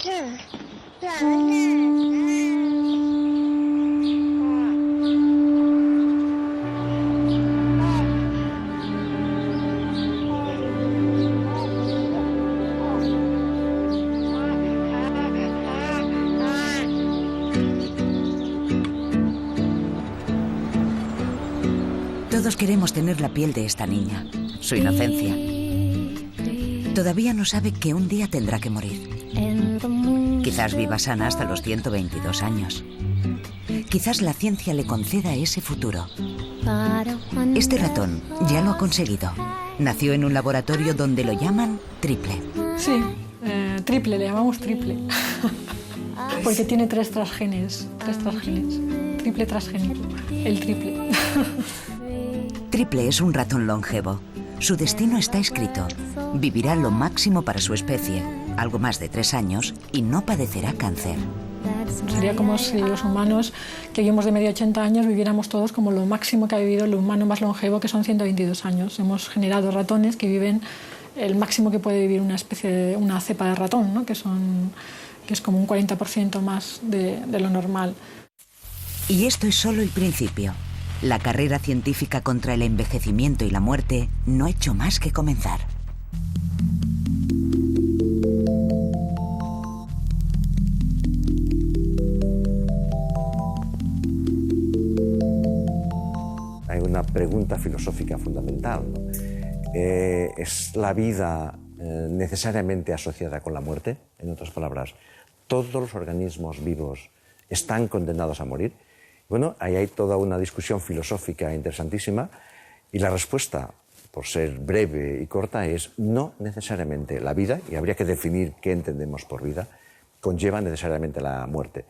Todos queremos tener la piel de esta niña, su inocencia. Todavía no sabe que un día tendrá que morir. Quizás viva sana hasta los 122 años. Quizás la ciencia le conceda ese futuro. Este ratón ya lo ha conseguido. Nació en un laboratorio donde lo llaman triple. Sí, triple, le llamamos triple. Porque tiene tres transgenes. Triple transgénico, el triple. Triple es un ratón longevo. Su destino está escrito. Vivirá lo máximo para su especie, algo más de 3 años, y no padecerá cáncer. Sería como si los humanos que vivimos de media 80 años viviéramos todos como lo máximo que ha vivido el humano más longevo, que son 122 años. Hemos generado ratones que viven el máximo que puede vivir una cepa de ratón, ¿no? que es como un 40% más de lo normal. Y esto es solo el principio. La carrera científica contra el envejecimiento y la muerte no ha hecho más que comenzar. Hay una pregunta filosófica fundamental, ¿no? ¿Es la vida necesariamente asociada con la muerte? En otras palabras, ¿todos los organismos vivos están condenados a morir? Bueno, ahí hay toda una discusión filosófica interesantísima y la respuesta, por ser breve y corta, es no necesariamente. La vida, y habría que definir qué entendemos por vida, conlleva necesariamente la muerte.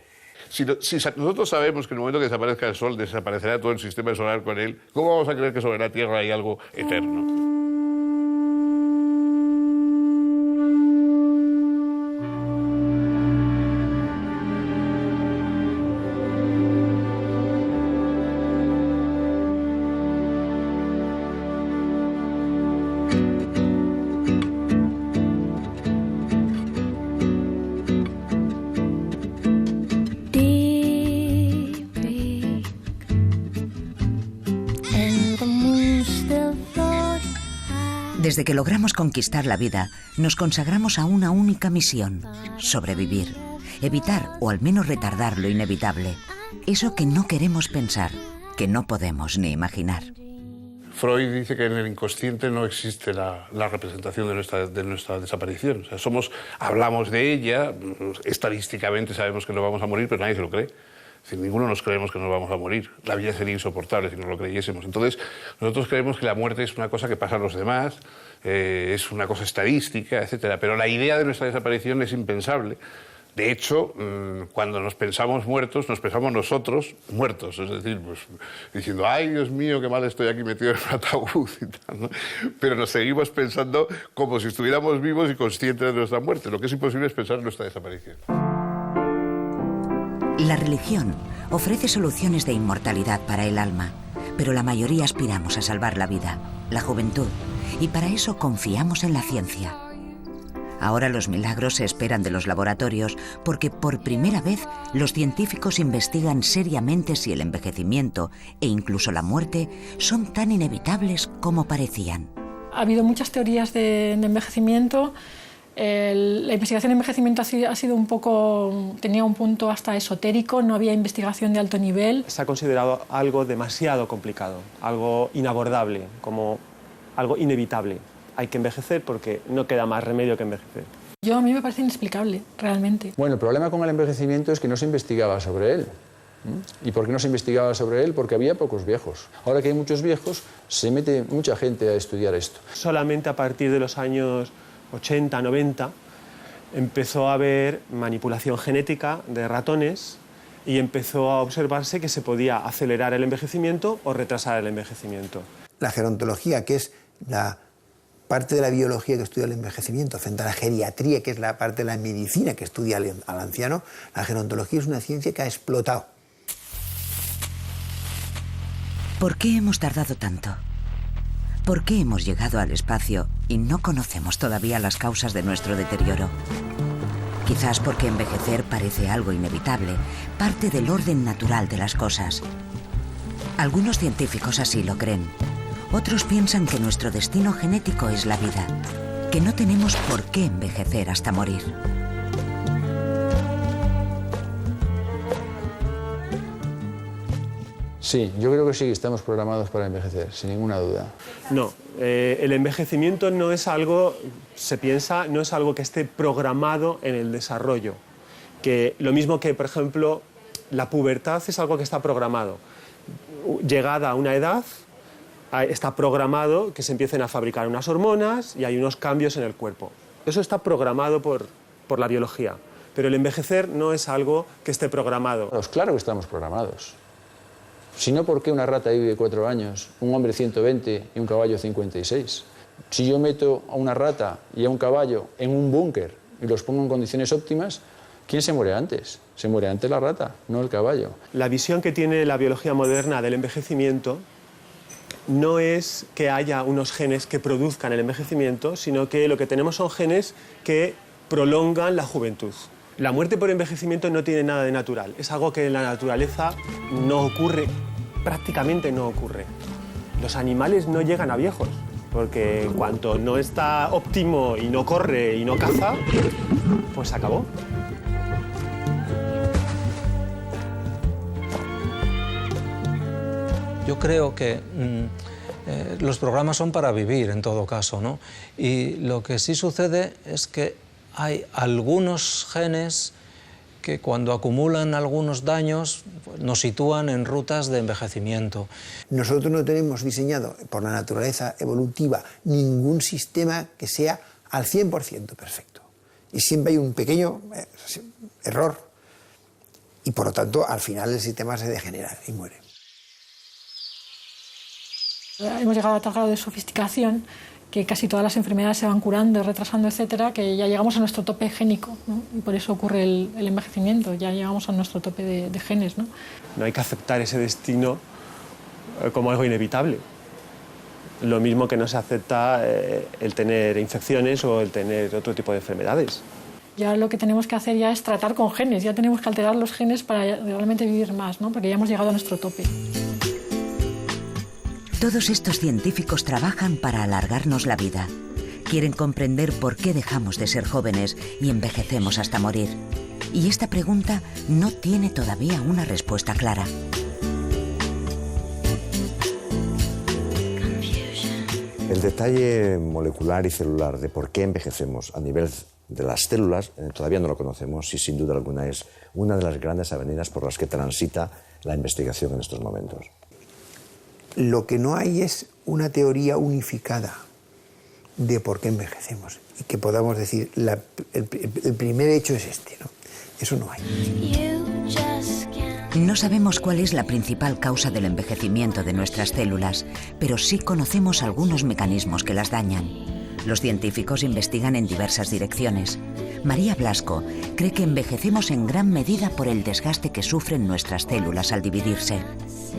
Si nosotros sabemos que en el momento que desaparezca el Sol desaparecerá todo el sistema solar con él, ¿cómo vamos a creer que sobre la Tierra hay algo eterno? Desde que logramos conquistar la vida, nos consagramos a una única misión: sobrevivir, evitar o al menos retardar lo inevitable, eso que no queremos pensar, que no podemos ni imaginar. Freud dice que en el inconsciente no existe la representación de nuestra desaparición. O sea, hablamos de ella, estadísticamente sabemos que no vamos a morir, pero nadie se lo cree. Es decir, ninguno nos creemos que nos vamos a morir. La vida sería insoportable si nos lo creyésemos. Entonces, nosotros creemos que la muerte es una cosa que pasa a los demás, es una cosa estadística, etc. Pero la idea de nuestra desaparición es impensable. De hecho, cuando nos pensamos muertos, nos pensamos nosotros muertos. Es decir, pues, diciendo, ay, Dios mío, qué mal estoy aquí metido en un ataúd y tal, ¿no? Pero nos seguimos pensando como si estuviéramos vivos y conscientes de nuestra muerte. Lo que es imposible es pensar en nuestra desaparición. La religión ofrece soluciones de inmortalidad para el alma, pero la mayoría aspiramos a salvar la vida, la juventud, y para eso confiamos en la ciencia. Ahora los milagros se esperan de los laboratorios porque por primera vez los científicos investigan seriamente si el envejecimiento e incluso la muerte son tan inevitables como parecían. Ha habido muchas teorías de envejecimiento. La investigación de envejecimiento ha sido un poco, tenía un punto hasta esotérico, no había investigación de alto nivel. Se ha considerado algo demasiado complicado, algo inabordable, como algo inevitable. Hay que envejecer porque no queda más remedio que envejecer. A mí me parece inexplicable, realmente. Bueno, el problema con el envejecimiento es que no se investigaba sobre él. ¿Y por qué no se investigaba sobre él? Porque había pocos viejos. Ahora que hay muchos viejos, se mete mucha gente a estudiar esto. Solamente a partir de los años 80, 90, empezó a haber manipulación genética de ratones y empezó a observarse que se podía acelerar el envejecimiento o retrasar el envejecimiento. La gerontología, que es la parte de la biología que estudia el envejecimiento, frente a la geriatría, que es la parte de la medicina que estudia al anciano, la gerontología es una ciencia que ha explotado. ¿Por qué hemos tardado tanto? ¿Por qué hemos llegado al espacio y no conocemos todavía las causas de nuestro deterioro? quizás porque envejecer parece algo inevitable, parte del orden natural de las cosas. Algunos científicos así lo creen. Otros piensan que nuestro destino genético es la vida, que no tenemos por qué envejecer hasta morir. Sí, yo creo que sí que estamos programados para envejecer, sin ninguna duda. No, el envejecimiento no es algo, se piensa, no es algo que esté programado en el desarrollo. Que lo mismo que, por ejemplo, la pubertad es algo que está programado. Llegada a una edad, está programado que se empiecen a fabricar unas hormonas y hay unos cambios en el cuerpo. Eso está programado por la biología. Pero el envejecer no es algo que esté programado. Pues claro que estamos programados. Si no, ¿por qué una rata vive 4 años, un hombre 120 y un caballo 56? Si yo meto a una rata y a un caballo en un búnker y los pongo en condiciones óptimas, ¿quién se muere antes? Se muere antes la rata, no el caballo. La visión que tiene la biología moderna del envejecimiento no es que haya unos genes que produzcan el envejecimiento, sino que lo que tenemos son genes que prolongan la juventud. La muerte por envejecimiento no tiene nada de natural. Es algo que en la naturaleza no ocurre, prácticamente no ocurre. Los animales no llegan a viejos, porque en cuanto no está óptimo y no corre y no caza, pues se acabó. Yo creo que los programas son para vivir, en todo caso, ¿no? Y lo que sí sucede es que hay algunos genes que cuando acumulan algunos daños nos sitúan en rutas de envejecimiento. Nosotros no tenemos diseñado por la naturaleza evolutiva ningún sistema que sea al 100% perfecto. Y siempre hay un pequeño error. Y por lo tanto, al final el sistema se degenera y muere. Hemos llegado a tal grado de sofisticación que casi todas las enfermedades se van curando, retrasando, etcétera, que ya llegamos a nuestro tope génico, ¿no? Y por eso ocurre el envejecimiento, ya llegamos a nuestro tope de genes, ¿no? No hay que aceptar ese destino como algo inevitable. Lo mismo que no se acepta el tener infecciones o el tener otro tipo de enfermedades. Ya lo que tenemos que hacer ya es tratar con genes, ya tenemos que alterar los genes para realmente vivir más, ¿no? Porque ya hemos llegado a nuestro tope. Todos estos científicos trabajan para alargarnos la vida. Quieren comprender por qué dejamos de ser jóvenes y envejecemos hasta morir. Y esta pregunta no tiene todavía una respuesta clara. El detalle molecular y celular de por qué envejecemos a nivel de las células todavía no lo conocemos y sin duda alguna es una de las grandes avenidas por las que transita la investigación en estos momentos. Lo que no hay es una teoría unificada de por qué envejecemos y que podamos decir, el primer hecho es este, ¿no? Eso no hay. No sabemos cuál es la principal causa del envejecimiento de nuestras células, pero sí conocemos algunos mecanismos que las dañan. Los científicos investigan en diversas direcciones. María Blasco cree que envejecemos en gran medida por el desgaste que sufren nuestras células al dividirse.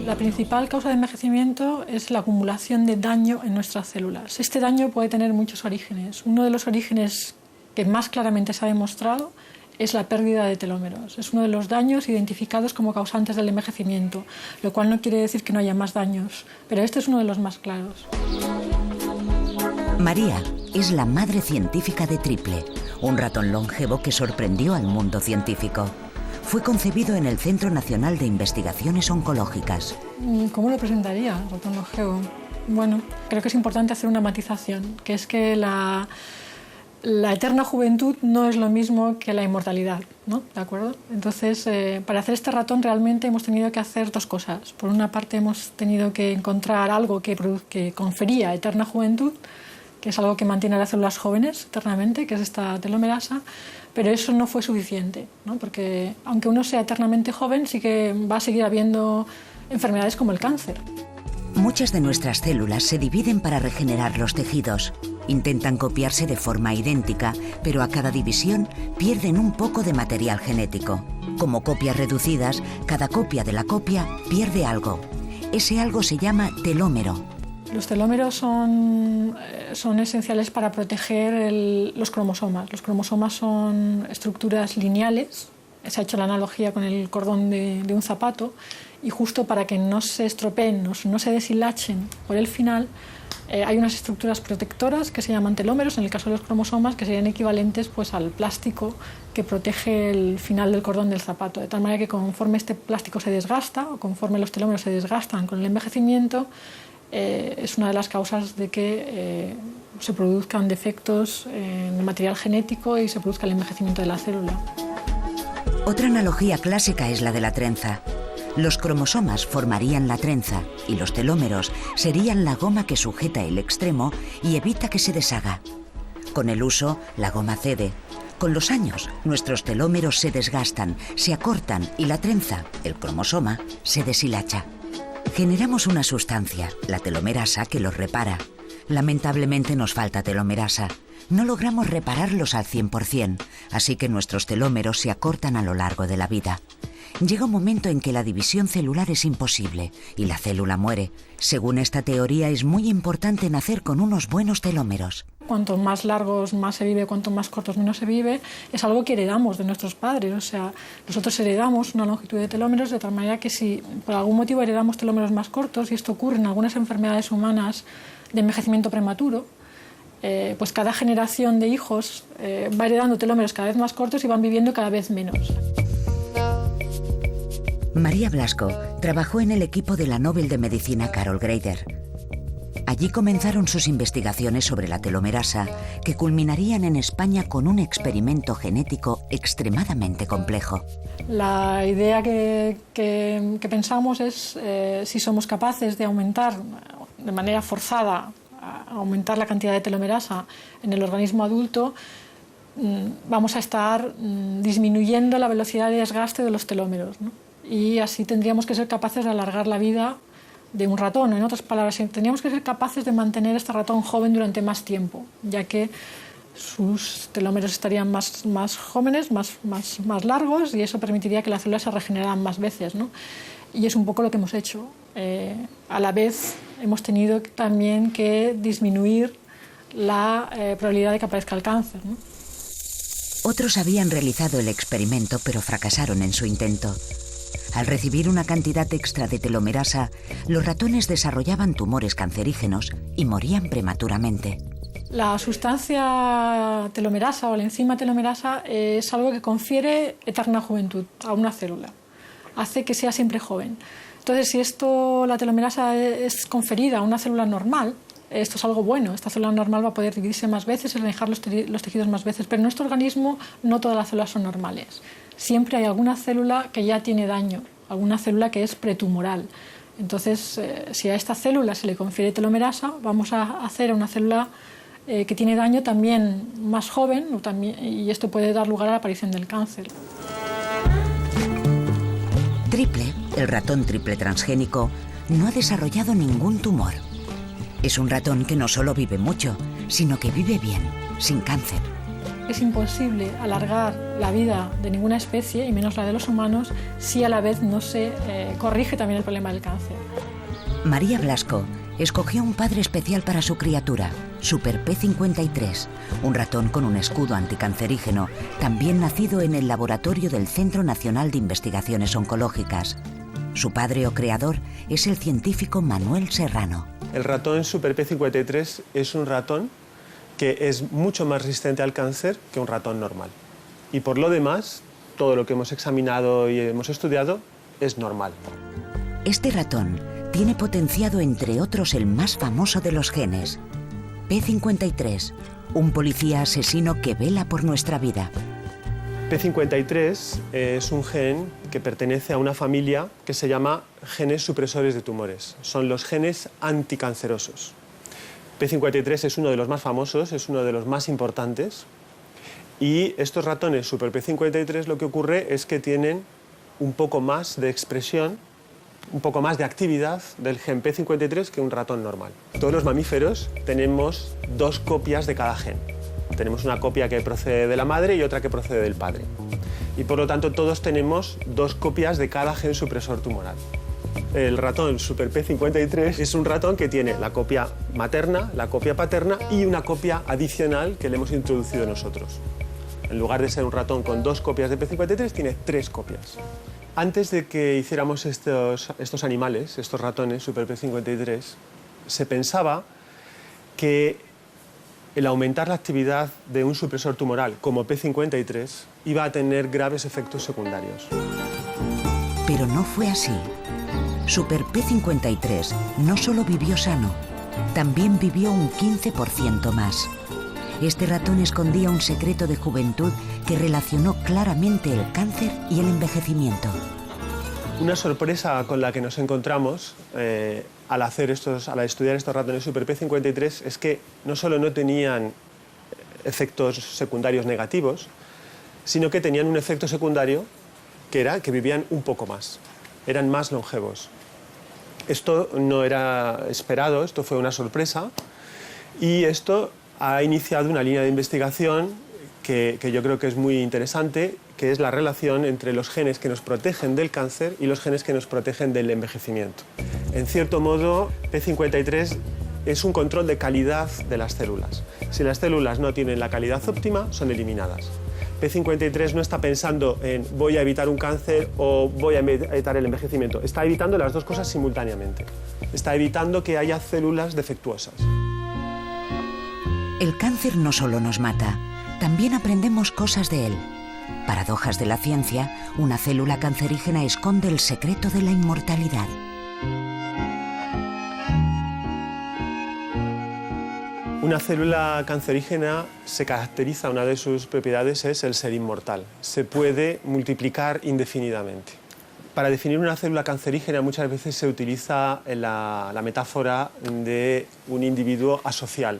La principal causa de envejecimiento es la acumulación de daño en nuestras células. Este daño puede tener muchos orígenes. Uno de los orígenes que más claramente se ha demostrado es la pérdida de telómeros. Es uno de los daños identificados como causantes del envejecimiento, lo cual no quiere decir que no haya más daños, pero este es uno de los más claros. María es la madre científica de Triple, un ratón longevo que sorprendió al mundo científico. Fue concebido en el Centro Nacional de Investigaciones Oncológicas. ¿Cómo lo presentaría, ratón longevo? Bueno, creo que es importante hacer una matización, que es que la eterna juventud no es lo mismo que la inmortalidad, ¿no? ¿De acuerdo? Entonces, para hacer este ratón realmente hemos tenido que hacer dos cosas. Por una parte hemos tenido que encontrar algo que confería eterna juventud, que es algo que mantiene a las células jóvenes eternamente, que es esta telomerasa, pero eso no fue suficiente, ¿no? Porque aunque uno sea eternamente joven, sí que va a seguir habiendo enfermedades como el cáncer. Muchas de nuestras células se dividen para regenerar los tejidos. Intentan copiarse de forma idéntica, pero a cada división pierden un poco de material genético. Como copias reducidas, cada copia de la copia pierde algo. Ese algo se llama telómero. Los telómeros son esenciales para proteger los cromosomas. Los cromosomas son estructuras lineales, se ha hecho la analogía con el cordón de un zapato, y justo para que no se estropeen, no se deshilachen por el final, hay unas estructuras protectoras que se llaman telómeros, en el caso de los cromosomas, que serían equivalentes pues, al plástico que protege el final del cordón del zapato, de tal manera que conforme este plástico se desgasta, o conforme los telómeros se desgastan con el envejecimiento, es una de las causas de que se produzcan defectos en el material genético y se produzca el envejecimiento de la célula. Otra analogía clásica es la de la trenza. Los cromosomas formarían la trenza y los telómeros serían la goma que sujeta el extremo y evita que se deshaga. Con el uso, la goma cede. Con los años, nuestros telómeros se desgastan, se acortan y la trenza, el cromosoma, se deshilacha. Generamos una sustancia, la telomerasa, que los repara. Lamentablemente nos falta telomerasa. No logramos repararlos al 100%, así que nuestros telómeros se acortan a lo largo de la vida. Llega un momento en que la división celular es imposible y la célula muere. Según esta teoría, es muy importante nacer con unos buenos telómeros. Cuanto más largos más se vive, cuanto más cortos menos se vive, es algo que heredamos de nuestros padres. O sea, nosotros heredamos una longitud de telómeros de tal manera que si por algún motivo heredamos telómeros más cortos, y esto ocurre en algunas enfermedades humanas de envejecimiento prematuro, pues cada generación de hijos va heredando telómeros cada vez más cortos y van viviendo cada vez menos. María Blasco trabajó en el equipo de la Nobel de Medicina Carol Greider. Allí comenzaron sus investigaciones sobre la telomerasa, que culminarían en España con un experimento genético extremadamente complejo. La idea que pensamos es si somos capaces de aumentar de manera forzada, aumentar la cantidad de telomerasa en el organismo adulto, vamos a estar disminuyendo la velocidad de desgaste de los telómeros, ¿no? Y así tendríamos que ser capaces de alargar la vida de un ratón. En otras palabras, tendríamos que ser capaces de mantener a este ratón joven durante más tiempo, ya que sus telómeros estarían más jóvenes, más largos, y eso permitiría que las células se regeneraran más veces, ¿no? Y es un poco lo que hemos hecho. A la vez hemos tenido también que disminuir la probabilidad de que aparezca el cáncer, ¿no? Otros habían realizado el experimento, pero fracasaron en su intento. Al recibir una cantidad extra de telomerasa, los ratones desarrollaban tumores cancerígenos y morían prematuramente. La sustancia telomerasa o la enzima telomerasa es algo que confiere eterna juventud a una célula. Hace que sea siempre joven. Entonces, si la telomerasa es conferida a una célula normal, esto es algo bueno. Esta célula normal va a poder dividirse más veces y renegar los tejidos más veces. Pero en nuestro organismo no todas las células son normales. Siempre hay alguna célula que ya tiene daño, alguna célula que es pretumoral. Entonces, si a esta célula se le confiere telomerasa, vamos a hacer a una célula que tiene daño también más joven, y esto puede dar lugar a la aparición del cáncer. Triple, el ratón triple transgénico, no ha desarrollado ningún tumor. Es un ratón que no solo vive mucho, sino que vive bien, sin cáncer. Es imposible alargar la vida de ninguna especie, y menos la de los humanos, si a la vez no se corrige también el problema del cáncer. María Blasco escogió un padre especial para su criatura, Super P53, un ratón con un escudo anticancerígeno, también nacido en el laboratorio del Centro Nacional de Investigaciones Oncológicas. Su padre o creador es el científico Manuel Serrano. El ratón Super P53 es un ratón que es mucho más resistente al cáncer que un ratón normal. Y por lo demás, todo lo que hemos examinado y hemos estudiado es normal. Este ratón tiene potenciado, entre otros, el más famoso de los genes, P53, un policía asesino que vela por nuestra vida. P53 es un gen que pertenece a una familia que se llama genes supresores de tumores. Son los genes anticancerosos. P53 es uno de los más famosos, es uno de los más importantes, y estos ratones Super P53 lo que ocurre es que tienen un poco más de expresión, un poco más de actividad del gen P53 que un ratón normal. Todos los mamíferos tenemos dos copias de cada gen. Tenemos una copia que procede de la madre y otra que procede del padre. Y por lo tanto todos tenemos dos copias de cada gen supresor tumoral. el ratón Super P53 es un ratón que tiene la copia materna, la copia paterna y una copia adicional que le hemos introducido nosotros. En lugar de ser un ratón con 2 copias de P53, tiene 3 copias. Antes de que hiciéramos estos animales, estos ratones Super P53, se pensaba que el aumentar la actividad de un supresor tumoral como P53 iba a tener graves efectos secundarios. Pero no fue así. Super P53 no solo vivió sano, también vivió un 15% más. Este ratón escondía un secreto de juventud que relacionó claramente el cáncer y el envejecimiento. Una sorpresa con la que nos encontramos al estudiar estos ratones Super P53 es que no solo no tenían efectos secundarios negativos, sino que tenían un efecto secundario que era que vivían un poco más, eran más longevos. Esto no era esperado, esto fue una sorpresa, y esto ha iniciado una línea de investigación que yo creo que es muy interesante, que es la relación entre los genes que nos protegen del cáncer y los genes que nos protegen del envejecimiento. En cierto modo, P53 es un control de calidad de las células. Si las células no tienen la calidad óptima, son eliminadas. P53 no está pensando en voy a evitar un cáncer o voy a evitar el envejecimiento. Está evitando las dos cosas simultáneamente. Está evitando que haya células defectuosas. El cáncer no solo nos mata, también aprendemos cosas de él. Paradojas de la ciencia, una célula cancerígena esconde el secreto de la inmortalidad. Una célula cancerígena se caracteriza, una de sus propiedades es el ser inmortal. Se puede multiplicar indefinidamente. Para definir una célula cancerígena muchas veces se utiliza la metáfora de un individuo asocial.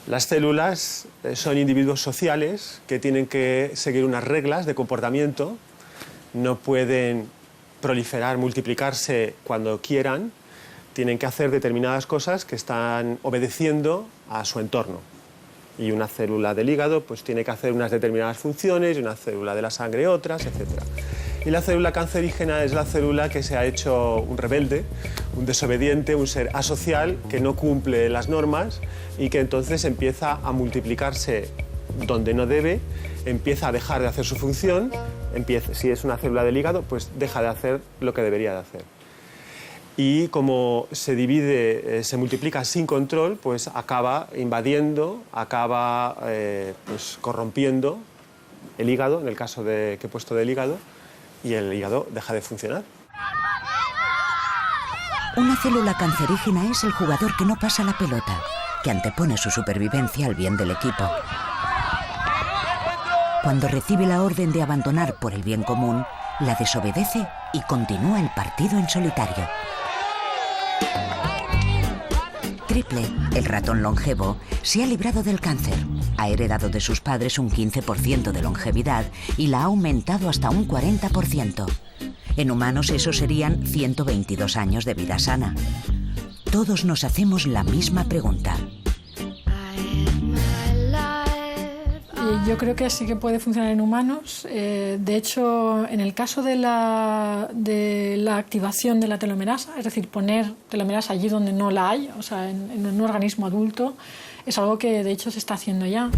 Las células son individuos sociales que tienen que seguir unas reglas de comportamiento, no pueden proliferar, multiplicarse cuando quieran, tienen que hacer determinadas cosas que están obedeciendo a su entorno. Y una célula del hígado pues, tiene que hacer unas determinadas funciones, y una célula de la sangre otras, etc. Y la célula cancerígena es la célula que se ha hecho un rebelde, un desobediente, un ser asocial que no cumple las normas y que entonces empieza a multiplicarse donde no debe, empieza a dejar de hacer su función, si es una célula del hígado, pues deja de hacer lo que debería de hacer. Y como se divide, se multiplica sin control, pues acaba invadiendo, acaba pues corrompiendo el hígado, en el caso que he puesto del hígado, y el hígado deja de funcionar. Una célula cancerígena es el jugador que no pasa la pelota, que antepone su supervivencia al bien del equipo. Cuando recibe la orden de abandonar por el bien común, la desobedece y continúa el partido en solitario. Triple, el ratón longevo, se ha librado del cáncer. Ha heredado de sus padres un 15% de longevidad y la ha aumentado hasta un 40%. En humanos eso serían 122 años de vida sana. Todos nos hacemos la misma pregunta. Yo creo que sí que puede funcionar en humanos. De hecho, en el caso de la activación de la telomerasa, es decir, poner telomerasa allí donde no la hay, o sea, en un organismo adulto, es algo que de hecho se está haciendo ya.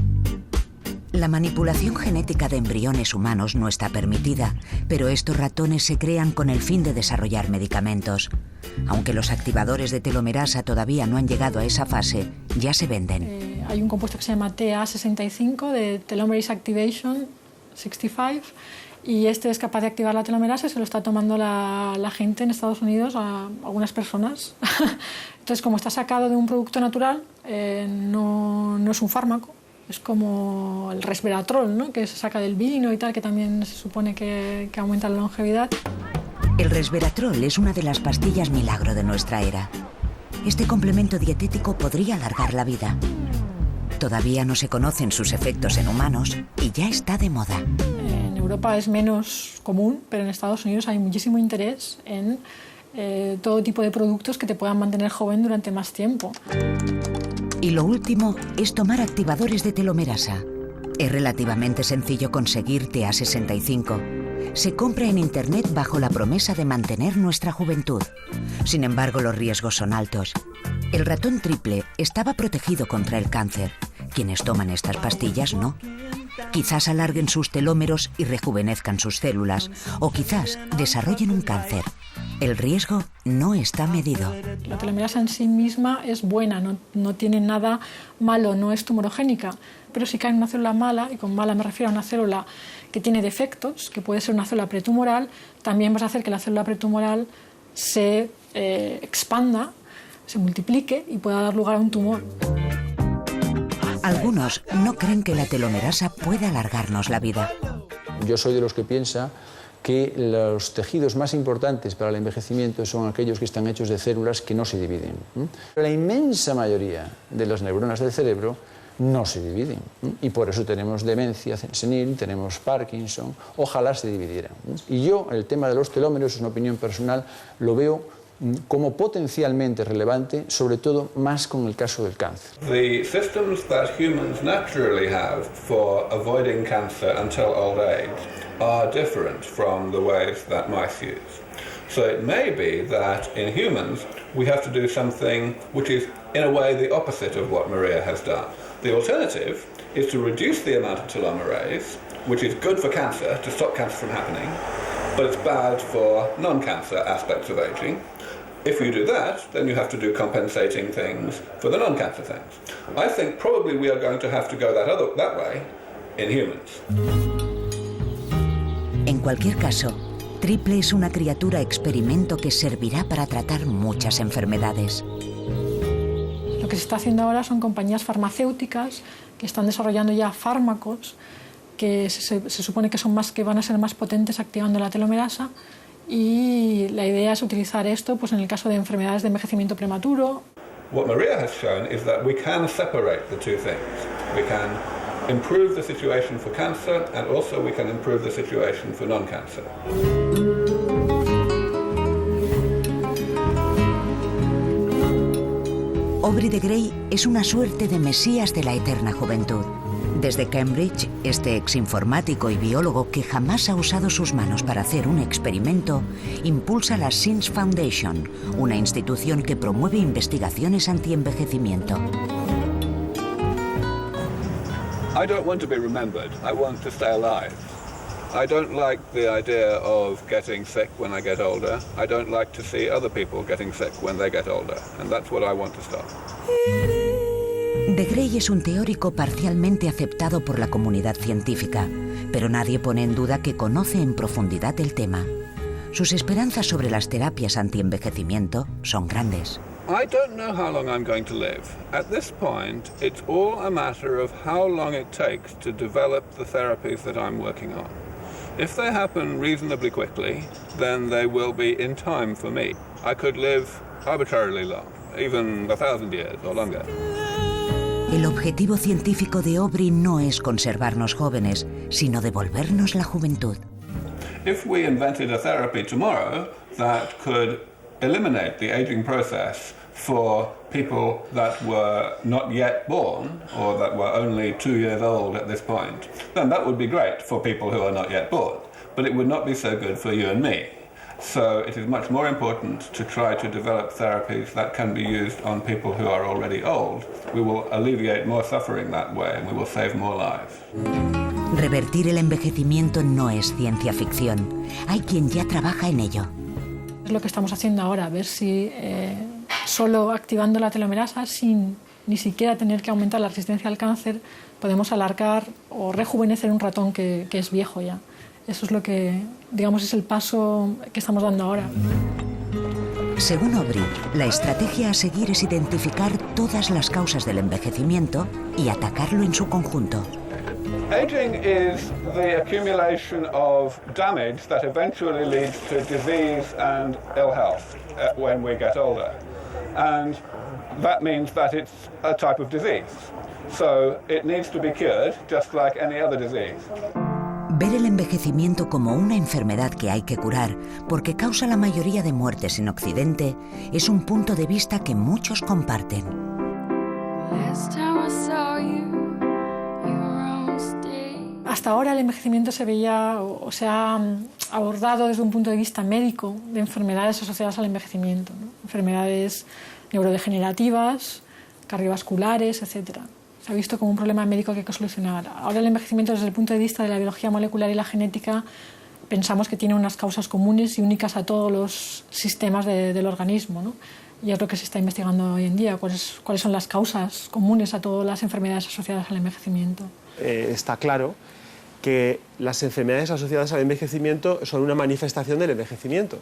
La manipulación genética de embriones humanos no está permitida, pero estos ratones se crean con el fin de desarrollar medicamentos. Aunque los activadores de telomerasa todavía no han llegado a esa fase, ya se venden. Hay un compuesto que se llama TA65, de Telomerase Activation 65, y este es capaz de activar la telomerasa y se lo está tomando la gente en Estados Unidos, a algunas personas. Entonces, como está sacado de un producto natural, no es un fármaco. Es como el resveratrol, ¿no? Que se saca del vino y tal, que también se supone que aumenta la longevidad. El resveratrol es una de las pastillas milagro de nuestra era. Este complemento dietético podría alargar la vida. Todavía no se conocen sus efectos en humanos y ya está de moda. En Europa es menos común, pero en Estados Unidos hay muchísimo interés en todo tipo de productos que te puedan mantener joven durante más tiempo. Y lo último es tomar activadores de telomerasa. Es relativamente sencillo conseguir TA65. Se compra en Internet bajo la promesa de mantener nuestra juventud. Sin embargo, los riesgos son altos. El ratón triple estaba protegido contra el cáncer. Quienes toman estas pastillas no. Quizás alarguen sus telómeros y rejuvenezcan sus células, o quizás desarrollen un cáncer. El riesgo no está medido. La telomerasa en sí misma es buena, no tiene nada malo, no es tumorogénica, pero si cae en una célula mala, y con mala me refiero a una célula que tiene defectos, que puede ser una célula pretumoral, también vas a hacer que la célula pretumoral se expanda, se multiplique y pueda dar lugar a un tumor. Algunos no creen que la telomerasa pueda alargarnos la vida. Yo soy de los que piensa que los tejidos más importantes para el envejecimiento son aquellos que están hechos de células que no se dividen. La inmensa mayoría de las neuronas del cerebro no se dividen y por eso tenemos demencia senil, tenemos Parkinson, ojalá se dividieran. Y yo el tema de los telómeros, es una opinión personal, lo veo como potencialmente relevante, sobre todo más con el caso del cáncer. The systems that humans naturally have for avoiding cancer until old age are different from the ways that mice use. So it may be that in humans we have to do something which is in a way the opposite of what Maria has done. The alternative is to reduce the amount of telomerase, which is good for cancer, to stop cancer from happening, but it's bad for non-cancer aspects of aging. If you do that, then you have to do compensating things for the non-cancer things. I think probably we are going to have to go that way in humans. En cualquier caso, Triple es una criatura experimento que servirá para tratar muchas enfermedades. Lo que se está haciendo ahora son compañías farmacéuticas que están desarrollando ya fármacos que se supone que van a ser más potentes activando la telomerasa, y la idea es utilizar esto pues, en el caso de enfermedades de envejecimiento prematuro. What Maria has shown is that we can separate the two things. We can improve the situation for cancer and also we can improve the situation for non-cancer. Aubrey de Grey es una suerte de mesías de la eterna juventud. Desde Cambridge, este exinformático y biólogo que jamás ha usado sus manos para hacer un experimento, impulsa la SCIENCE Foundation, una institución que promueve investigaciones anti-envejecimiento. I don't want to be remembered. I want to stay alive. I don't like the idea of getting sick when I get older. I don't like to see other people getting sick when they get older, and that's what I want to stop. De Grey es un teórico parcialmente aceptado por la comunidad científica, pero nadie pone en duda que conoce en profundidad el tema. Sus esperanzas sobre las terapias antienvejecimiento son grandes. I don't know how long I'm going to live. At this point, it's all a matter of how long it takes to develop the therapies that I'm working on. If they happen reasonably quickly, then they will be in time for me. I could live arbitrarily long, even 1,000 years or longer. El objetivo científico de Aubrey no es conservarnos jóvenes, sino devolvernos la juventud. If we invented a therapy tomorrow that could eliminate the aging process for people that were not yet born or that were only 2 years old at this point, then that would be great for people who are not yet born, but it would not be so good for you and me. So it is much more important to try to develop therapies that can be used on people who are already old. We will alleviate more suffering that way and we will save more lives. Revertir el envejecimiento no es ciencia ficción. Hay quien ya trabaja en ello. Es lo que estamos haciendo ahora, a ver si solo activando la telomerasa, sin ni siquiera tener que aumentar la resistencia al cáncer, podemos alargar o rejuvenecer un ratón que es viejo ya. Eso es lo que, digamos, es el paso que estamos dando ahora. Según Aubrey, la estrategia a seguir es identificar todas las causas del envejecimiento y atacarlo en su conjunto. Aging is the accumulation of damage that eventually leads to disease and ill health when we get older. And that means that it's a type of disease. So it needs to be cured just like any other disease. Ver el envejecimiento como una enfermedad que hay que curar porque causa la mayoría de muertes en Occidente es un punto de vista que muchos comparten. Hasta ahora el envejecimiento se veía o se ha abordado desde un punto de vista médico de enfermedades asociadas al envejecimiento, ¿no? Enfermedades neurodegenerativas, cardiovasculares, etc. Se ha visto como un problema médico que hay que solucionar. Ahora el envejecimiento desde el punto de vista de la biología molecular y la genética pensamos que tiene unas causas comunes y únicas a todos los sistemas del organismo, ¿no? Y es lo que se está investigando hoy en día, cuáles son las causas comunes a todas las enfermedades asociadas al envejecimiento. Está claro que las enfermedades asociadas al envejecimiento son una manifestación del envejecimiento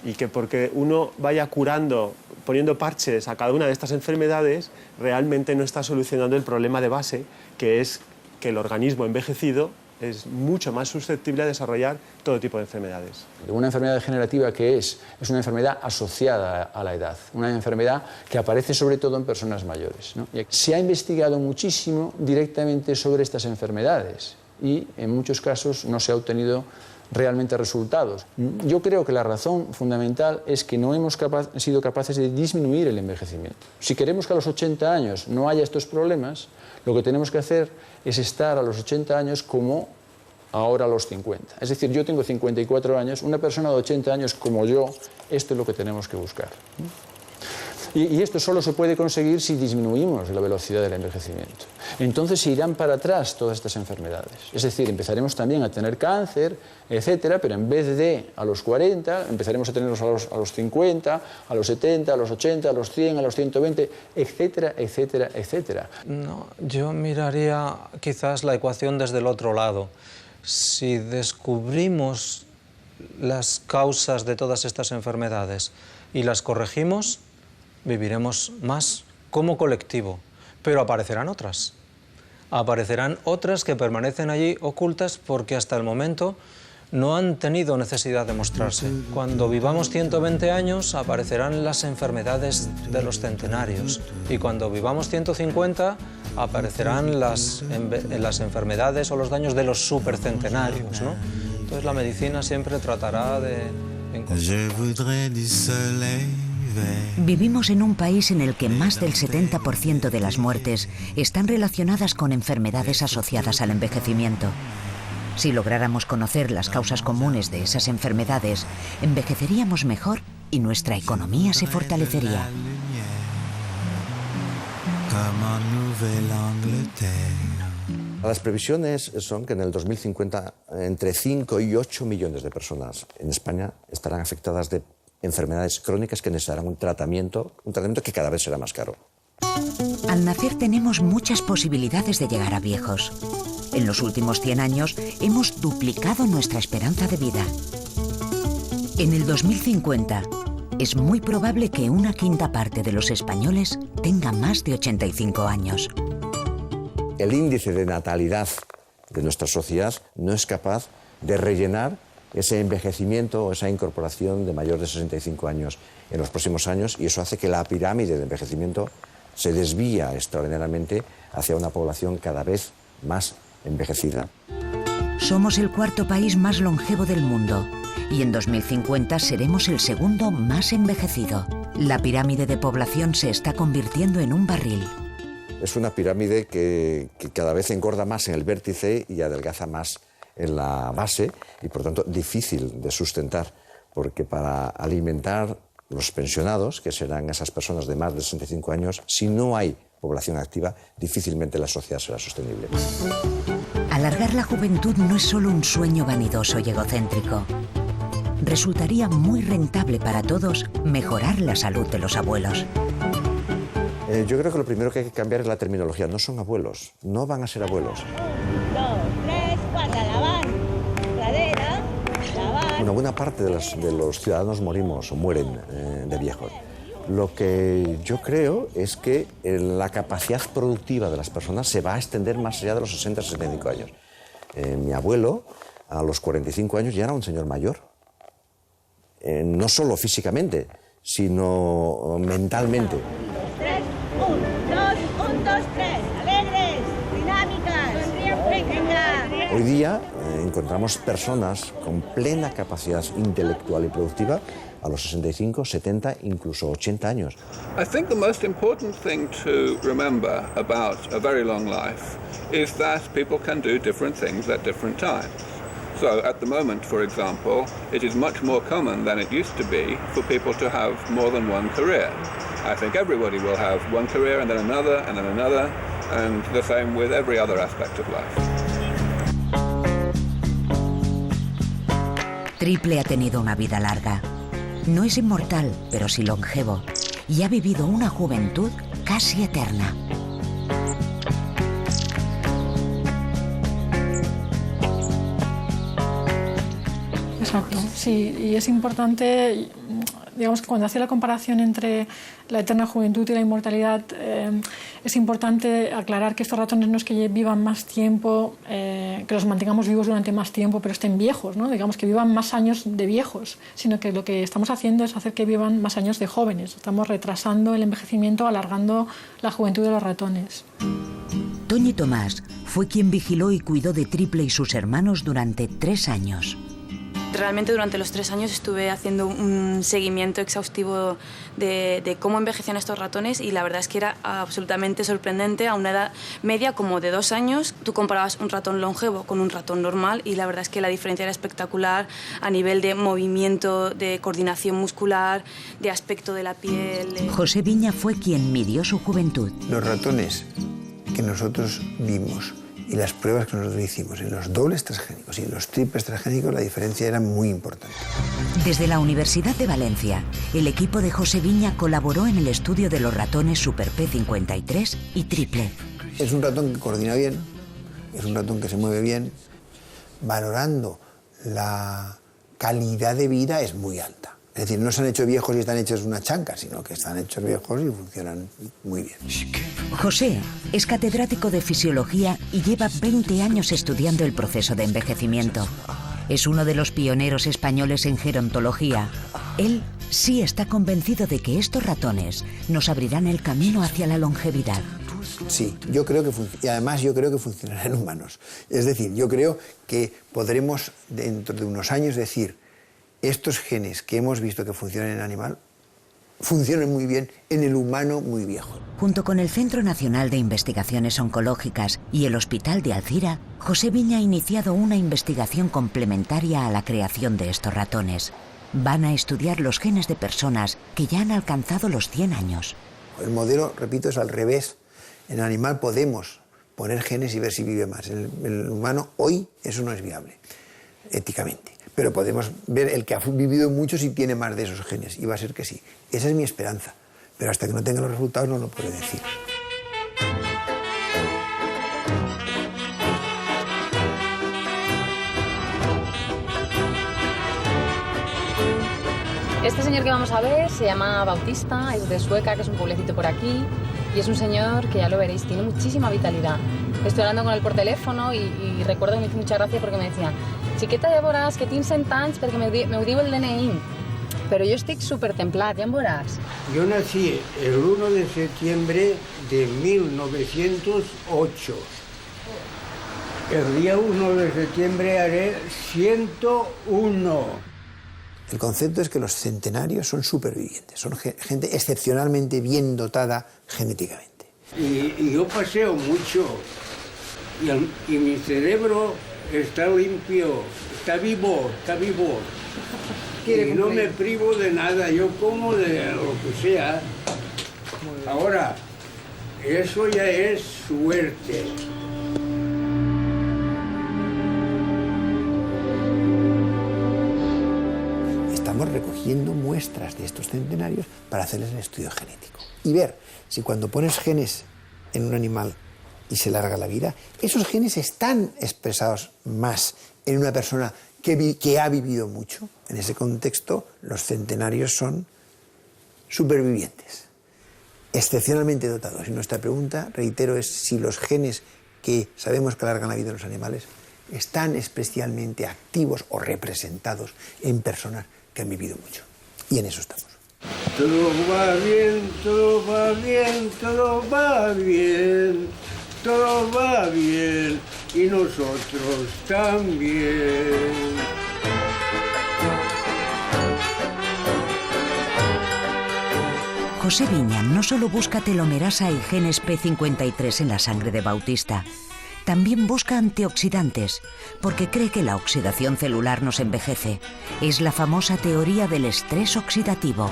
y que porque uno vaya curando, poniendo parches a cada una de estas enfermedades, realmente no está solucionando el problema de base, que es que el organismo envejecido es mucho más susceptible a desarrollar todo tipo de enfermedades. Una enfermedad degenerativa que es una enfermedad asociada a la edad, una enfermedad que aparece sobre todo en personas mayores, ¿no? Y se ha investigado muchísimo directamente sobre estas enfermedades y en muchos casos no se ha obtenido realmente resultados. Yo creo que la razón fundamental es que no hemos sido capaces de disminuir el envejecimiento. Si queremos que a los 80 años no haya estos problemas, lo que tenemos que hacer es estar a los 80 años como ahora a los 50. Es decir, yo tengo 54 años, una persona de 80 años como yo, esto es lo que tenemos que buscar. Y esto solo se puede conseguir si disminuimos la velocidad del envejecimiento. Entonces se irán para atrás todas estas enfermedades. Es decir, empezaremos también a tener cáncer, etcétera, pero en vez de a los 40, empezaremos a tenerlos a los 50, a los 70, a los 80, a los 100, a los 120, etcétera, etcétera, etcétera. No, yo miraría quizás la ecuación desde el otro lado. Si descubrimos las causas de todas estas enfermedades y las corregimos, viviremos más como colectivo, pero aparecerán otras. Aparecerán otras que permanecen allí ocultas porque hasta el momento no han tenido necesidad de mostrarse. Cuando vivamos 120 años aparecerán las enfermedades de los centenarios y cuando vivamos 150 aparecerán las enfermedades o los daños de los supercentenarios, ¿no? Entonces la medicina siempre tratará de encontrar. Vivimos en un país en el que más del 70% de las muertes están relacionadas con enfermedades asociadas al envejecimiento. Si lográramos conocer las causas comunes de esas enfermedades, envejeceríamos mejor y nuestra economía se fortalecería. Las previsiones son que en el 2050 entre 5 y 8 millones de personas en España estarán afectadas de enfermedades crónicas que necesitarán un tratamiento que cada vez será más caro. Al nacer tenemos muchas posibilidades de llegar a viejos. En los últimos 100 años hemos duplicado nuestra esperanza de vida. En el 2050 es muy probable que una quinta parte de los españoles tenga más de 85 años. El índice de natalidad de nuestra sociedad no es capaz de rellenar ese envejecimiento o esa incorporación de mayores de 65 años en los próximos años y eso hace que la pirámide de envejecimiento se desvía extraordinariamente hacia una población cada vez más envejecida. Somos el cuarto país más longevo del mundo y en 2050 seremos el segundo más envejecido. La pirámide de población se está convirtiendo en un barril. Es una pirámide que cada vez engorda más en el vértice y adelgaza más en la base y por tanto difícil de sustentar porque para alimentar los pensionados, que serán esas personas de más de 65 años, si no hay población activa, difícilmente la sociedad será sostenible. Alargar la juventud no es solo un sueño vanidoso y egocéntrico. Resultaría muy rentable para todos mejorar la salud de los abuelos. Yo creo que lo primero que hay que cambiar es la terminología. No son abuelos, no van a ser abuelos. 1, 2, 3, 4, lavar, pradera, lavar. Una buena parte de los ciudadanos morimos o mueren de viejos. Lo que yo creo es que la capacidad productiva de las personas se va a extender más allá de los 60-65 años. Mi abuelo, a los 45 años, ya era un señor mayor. No solo físicamente, sino mentalmente. 1, 2, 3, alegres, dinámicas, venga. Hoy día encontramos personas con plena capacidad intelectual y productiva a los 65, 70, incluso 80 años. I think the most important thing to remember about a very long life is that people can do different things at different times. So at the moment, for example, it is much more common than it used to be for people to have more than one career. I think everybody will have one career and then another and then another, and the same with every other aspect of life. Triple ha tenido una vida larga. No es inmortal, pero sí longevo, y ha vivido una juventud casi eterna. Exacto, sí, y es importante, digamos que cuando hace la comparación entre la eterna juventud y la inmortalidad, es importante aclarar que estos ratones no es que vivan más tiempo, que los mantengamos vivos durante más tiempo, pero estén viejos, ¿no? Digamos que vivan más años de viejos, sino que lo que estamos haciendo es hacer que vivan más años de jóvenes. Estamos retrasando el envejecimiento, alargando la juventud de los ratones. Toñi Tomás fue quien vigiló y cuidó de Triple y sus hermanos durante 3 años. Realmente durante los 3 años estuve haciendo un seguimiento exhaustivo de cómo envejecían estos ratones y la verdad es que era absolutamente sorprendente. A una edad media como de 2 años, tú comparabas un ratón longevo con un ratón normal y la verdad es que la diferencia era espectacular a nivel de movimiento, de coordinación muscular, de aspecto de la piel. José Viña fue quien midió su juventud. Los ratones que nosotros vimos y las pruebas que nosotros hicimos en los dobles transgénicos y en los triples transgénicos, la diferencia era muy importante. Desde la Universidad de Valencia, el equipo de José Viña colaboró en el estudio de los ratones Super P53 y Triple. Es un ratón que coordina bien, es un ratón que se mueve bien, valorando la calidad de vida es muy alta. Es decir, no se han hecho viejos y están hechos una chanca, sino que están hechos viejos y funcionan muy bien. José es catedrático de fisiología y lleva 20 años estudiando el proceso de envejecimiento. Es uno de los pioneros españoles en gerontología. Él sí está convencido de que estos ratones nos abrirán el camino hacia la longevidad. Sí, yo creo que y además yo creo que funcionarán en humanos. Es decir, yo creo que podremos dentro de unos años decir estos genes que hemos visto que funcionan en el animal funcionan muy bien en el humano muy viejo. Junto con el Centro Nacional de Investigaciones Oncológicas y el Hospital de Alcira, José Viña ha iniciado una investigación complementaria a la creación de estos ratones. Van a estudiar los genes de personas que ya han alcanzado los 100 años. El modelo, repito, es al revés. En el animal podemos poner genes y ver si vive más. En el humano hoy eso no es viable, éticamente. Pero podemos ver el que ha vivido mucho si tiene más de esos genes, y va a ser que sí. Esa es mi esperanza, pero hasta que no tenga los resultados no lo puedo decir. Este señor que vamos a ver se llama Bautista, es de Sueca, que es un pueblecito por aquí, y es un señor que ya lo veréis, tiene muchísima vitalidad. Estoy hablando con él por teléfono y recuerdo que me hizo mucha gracia porque me decía: xiqueta, ja veuràs que tinc 100 anys perquè m'ho diu el DNI. Pero yo estoy súper templat, ya verás. Yo nací el 1 de septiembre de 1908. El día 1 de septiembre haré 101. El concepto es que los centenarios son supervivientes, son gente excepcionalmente bien dotada genéticamente. Y yo paseo mucho y mi cerebro está limpio, está vivo. Y no me privo de nada, yo como de lo que sea. Ahora, eso ya es suerte. Estamos recogiendo muestras de estos centenarios para hacerles el estudio genético y ver si cuando pones genes en un animal y se larga la vida, esos genes están expresados más en una persona que ha vivido mucho. En ese contexto, los centenarios son supervivientes, excepcionalmente dotados. Y nuestra pregunta, reitero, es si los genes que sabemos que alargan la vida de los animales están especialmente activos o representados en personas que han vivido mucho. Y en eso estamos. Todo va bien, todo va bien, todo va bien, todo va bien, y nosotros también. José Viña no solo busca telomerasa y genes P53 en la sangre de Bautista, también busca antioxidantes, porque cree que la oxidación celular nos envejece. Es la famosa teoría del estrés oxidativo.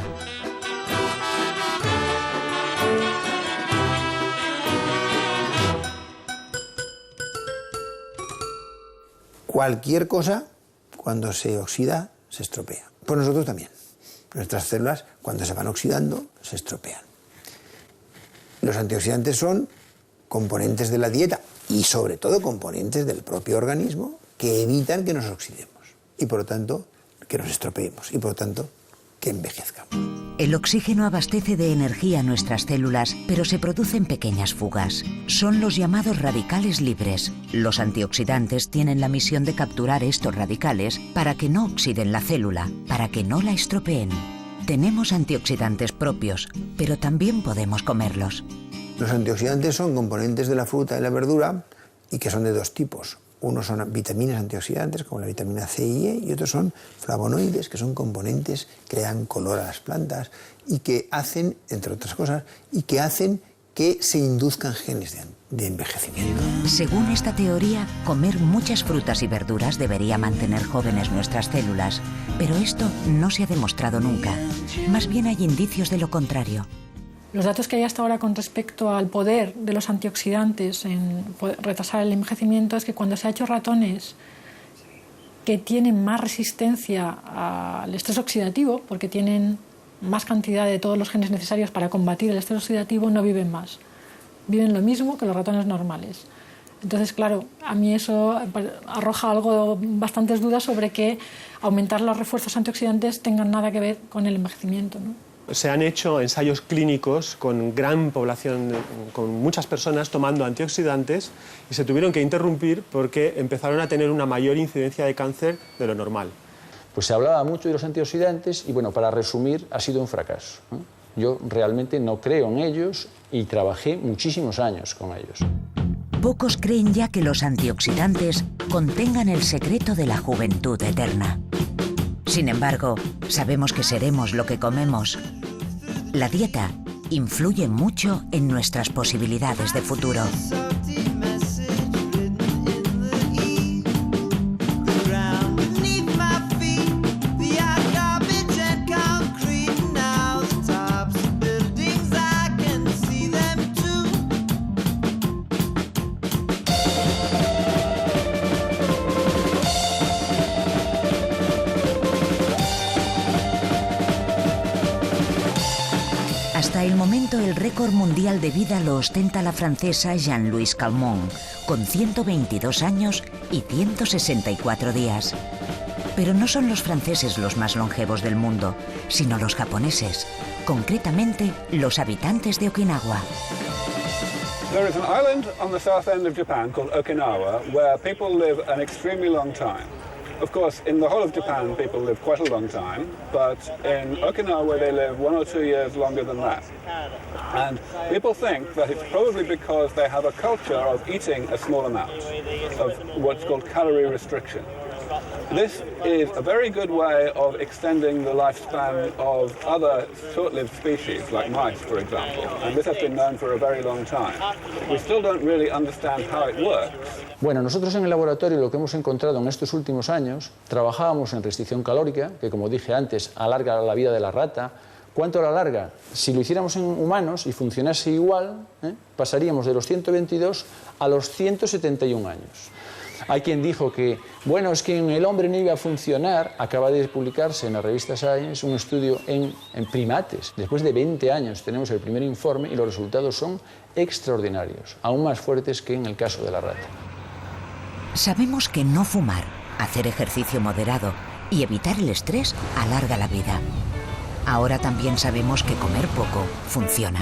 Cualquier cosa, cuando se oxida, se estropea. Pues nosotros también. Nuestras células, cuando se van oxidando, se estropean. Los antioxidantes son componentes de la dieta y sobre todo componentes del propio organismo que evitan que nos oxidemos y por lo tanto que nos estropeemos y por lo tanto que envejezcamos. El oxígeno abastece de energía a nuestras células, pero se producen pequeñas fugas. Son los llamados radicales libres. Los antioxidantes tienen la misión de capturar estos radicales para que no oxiden la célula, para que no la estropeen. Tenemos antioxidantes propios, pero también podemos comerlos. Los antioxidantes son componentes de la fruta y la verdura y que son de dos tipos. Unos son vitaminas antioxidantes, como la vitamina C y E, y otros son flavonoides, que son componentes que le dan color a las plantas y que hacen, entre otras cosas, y que hacen que se induzcan genes de envejecimiento. Según esta teoría, comer muchas frutas y verduras debería mantener jóvenes nuestras células, pero esto no se ha demostrado nunca. Más bien hay indicios de lo contrario. Los datos que hay hasta ahora con respecto al poder de los antioxidantes en retrasar el envejecimiento es que cuando se ha hecho ratones que tienen más resistencia al estrés oxidativo, porque tienen más cantidad de todos los genes necesarios para combatir el estrés oxidativo, no viven más. Viven lo mismo que los ratones normales. Entonces, claro, a mí eso arroja bastantes dudas sobre que aumentar los refuerzos antioxidantes tengan nada que ver con el envejecimiento, ¿no? Se han hecho ensayos clínicos con gran población, con muchas personas tomando antioxidantes y se tuvieron que interrumpir porque empezaron a tener una mayor incidencia de cáncer de lo normal. Pues se hablaba mucho de los antioxidantes y bueno, para resumir, ha sido un fracaso, ¿no? Yo realmente no creo en ellos y trabajé muchísimos años con ellos. Pocos creen ya que los antioxidantes contengan el secreto de la juventud eterna. Sin embargo, sabemos que seremos lo que comemos. La dieta influye mucho en nuestras posibilidades de futuro. Hasta el momento el récord mundial de vida lo ostenta la francesa Jean-Louise Calment, con 122 años y 164 días. Pero no son los franceses los más longevos del mundo, sino los japoneses, concretamente los habitantes de Okinawa. There is an island on the south end of Japan called Okinawa where people live an extremely long time. Of course, in the whole of Japan, people live quite a long time, but in Okinawa, they live 1 or 2 years longer than that. And people think that it's probably because they have a culture of eating a small amount, of what's called calorie restriction. This is a very good way of extending the lifespan of other short-lived species, like mice, for example. And this has been known for a very long time. We still don't really understand how it works. Bueno, nosotros en el laboratorio lo que hemos encontrado en estos últimos años, trabajábamos en restricción calórica, que como dije antes, alarga la vida de la rata. ¿Cuánto la alarga? Si lo hiciéramos en humanos y funcionase igual, pasaríamos de los 122 a los 171 años. Hay quien dijo que, bueno, es que en el hombre no iba a funcionar. Acaba de publicarse en la revista Science un estudio en primates. Después de 20 años tenemos el primer informe y los resultados son extraordinarios, aún más fuertes que en el caso de la rata. Sabemos que no fumar, hacer ejercicio moderado y evitar el estrés alarga la vida. Ahora también sabemos que comer poco funciona.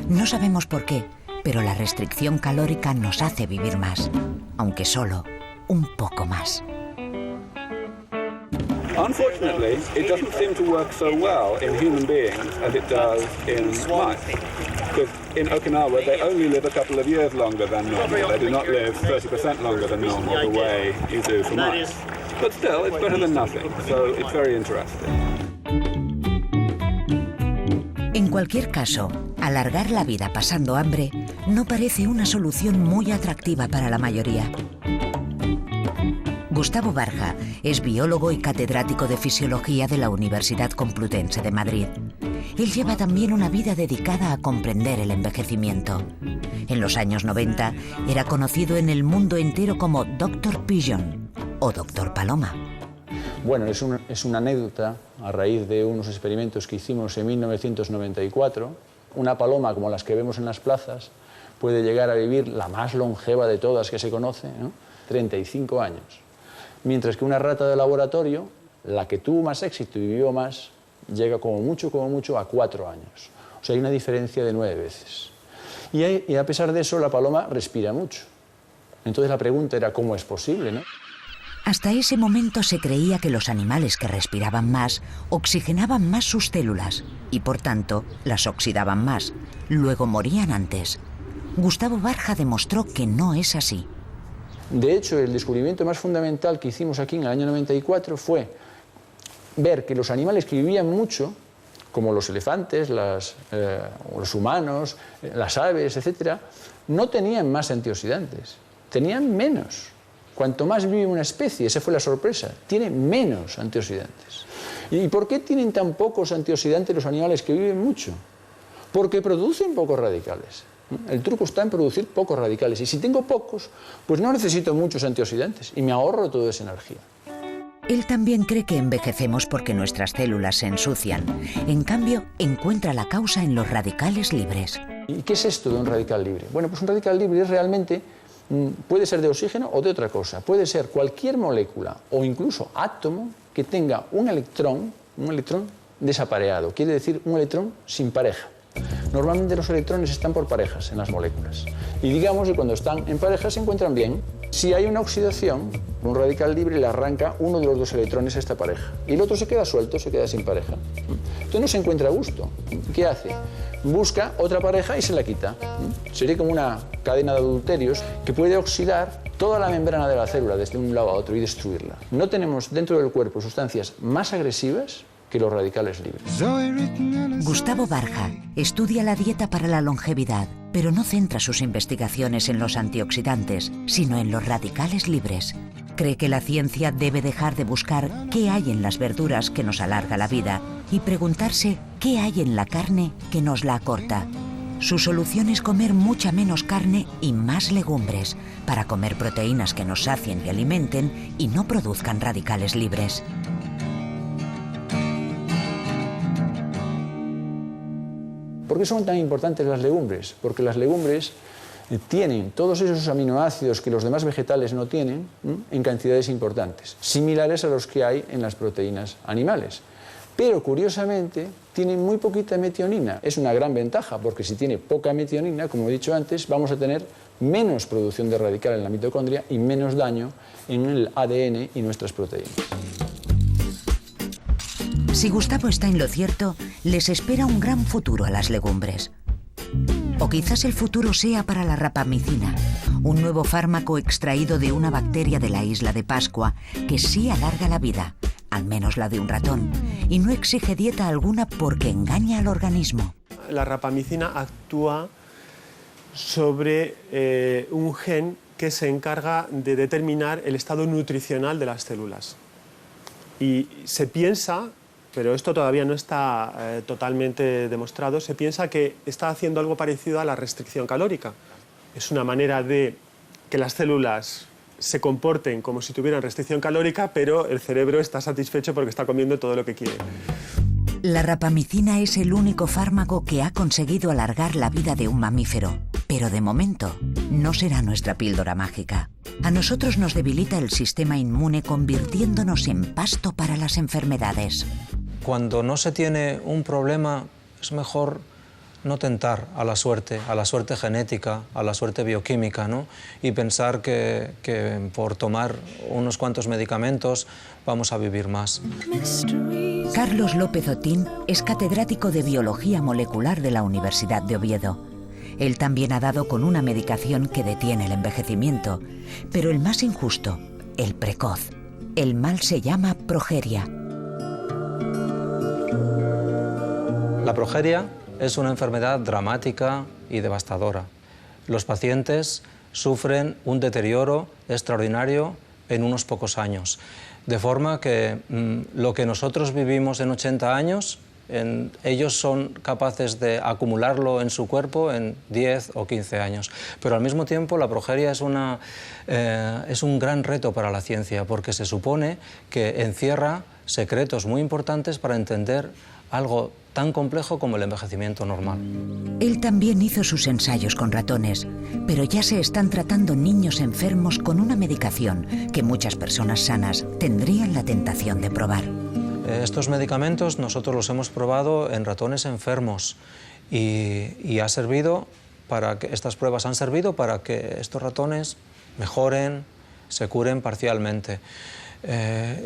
No sabemos por qué, pero la restricción calórica nos hace vivir más, aunque solo un poco más. Unfortunately, it doesn't seem to work so well in human beings as it does in mice. Because in Okinawa, they only live a couple of years longer than normal. They do not live 30% longer than normal the way you do for mice. But still, it's better than nothing, so it's very interesting. En cualquier caso, alargar la vida pasando hambre no parece una solución muy atractiva para la mayoría. Gustavo Barja es biólogo y catedrático de Fisiología de la Universidad Complutense de Madrid. Él lleva también una vida dedicada a comprender el envejecimiento. En los años 90 era conocido en el mundo entero como Dr. Pigeon o Dr. Paloma. Bueno, es una anécdota a raíz de unos experimentos que hicimos en 1994. Una paloma como las que vemos en las plazas puede llegar a vivir la más longeva de todas que se conoce, ¿no? 35 años. Mientras que una rata de laboratorio, la que tuvo más éxito y vivió más, llega como mucho a 4 años. O sea, hay una diferencia de 9 veces. Y a pesar de eso, la paloma respira mucho. Entonces la pregunta era, ¿cómo es posible, no? Hasta ese momento se creía que los animales que respiraban más oxigenaban más sus células y, por tanto, las oxidaban más. Luego morían antes. Gustavo Barja demostró que no es así. De hecho, el descubrimiento más fundamental que hicimos aquí en el año 94 fue ver que los animales que vivían mucho, como los elefantes, los humanos, las aves, etc., no tenían más antioxidantes, tenían menos. Cuanto más vive una especie, esa fue la sorpresa, tiene menos antioxidantes. ¿Y por qué tienen tan pocos antioxidantes los animales que viven mucho? Porque producen pocos radicales. El truco está en producir pocos radicales. Y si tengo pocos, pues no necesito muchos antioxidantes y me ahorro toda esa energía. Él también cree que envejecemos porque nuestras células se ensucian. En cambio, encuentra la causa en los radicales libres. ¿Y qué es esto de un radical libre? Bueno, pues un radical libre es realmente... puede ser de oxígeno o de otra cosa. Puede ser cualquier molécula o incluso átomo que tenga un electrón desapareado. Quiere decir un electrón sin pareja. Normalmente los electrones están por parejas en las moléculas. Y digamos que cuando están en pareja se encuentran bien. Si hay una oxidación, un radical libre le arranca uno de los dos electrones a esta pareja. Y el otro se queda suelto, se queda sin pareja. Entonces no se encuentra a gusto. ¿Qué hace? Busca otra pareja y se la quita. Sería como una cadena de adulterios que puede oxidar toda la membrana de la célula desde un lado a otro y destruirla. No tenemos dentro del cuerpo sustancias más agresivas que los radicales libres. Gustavo Barja estudia la dieta para la longevidad, pero no centra sus investigaciones en los antioxidantes, sino en los radicales libres. Cree que la ciencia debe dejar de buscar qué hay en las verduras que nos alarga la vida y preguntarse qué hay en la carne que nos la acorta. Su solución es comer mucha menos carne y más legumbres, para comer proteínas que nos sacien y alimenten y no produzcan radicales libres. ¿Por qué son tan importantes las legumbres? Porque las legumbres tienen todos esos aminoácidos que los demás vegetales no tienen en cantidades importantes, similares a los que hay en las proteínas animales. Pero curiosamente tienen muy poquita metionina. Es una gran ventaja porque si tiene poca metionina, como he dicho antes, vamos a tener menos producción de radical en la mitocondria y menos daño en el ADN y nuestras proteínas. Si Gustavo está en lo cierto, les espera un gran futuro a las legumbres. O quizás el futuro sea para la rapamicina, un nuevo fármaco extraído de una bacteria de la isla de Pascua que sí alarga la vida, al menos la de un ratón, y no exige dieta alguna porque engaña al organismo. La rapamicina actúa sobre un gen que se encarga de determinar el estado nutricional de las células. Y se piensa, pero esto todavía no está totalmente demostrado, se piensa que está haciendo algo parecido a la restricción calórica. Es una manera de que las células se comporten como si tuvieran restricción calórica, pero el cerebro está satisfecho porque está comiendo todo lo que quiere. La rapamicina es el único fármaco que ha conseguido alargar la vida de un mamífero, pero de momento no será nuestra píldora mágica. A nosotros nos debilita el sistema inmune convirtiéndonos en pasto para las enfermedades. Cuando no se tiene un problema es mejor no tentar a la suerte genética, a la suerte bioquímica, ¿no? Y pensar que por tomar unos cuantos medicamentos vamos a vivir más. Carlos López Otín es catedrático de Biología Molecular de la Universidad de Oviedo. Él también ha dado con una medicación que detiene el envejecimiento, pero el más injusto, el precoz. El mal se llama progeria. La progeria es una enfermedad dramática y devastadora. Los pacientes sufren un deterioro extraordinario en unos pocos años, de forma que lo que nosotros vivimos en 80 años, ellos son capaces de acumularlo en su cuerpo en 10 o 15 años. Pero al mismo tiempo la progeria es un gran reto para la ciencia, porque se supone que encierra secretos muy importantes para entender algo tan complejo como el envejecimiento normal. Él también hizo sus ensayos con ratones, pero ya se están tratando niños enfermos con una medicación que muchas personas sanas tendrían la tentación de probar. Estos medicamentos nosotros los hemos probado en ratones enfermos y ha servido para que estas pruebas han servido para que estos ratones mejoren, se curen parcialmente.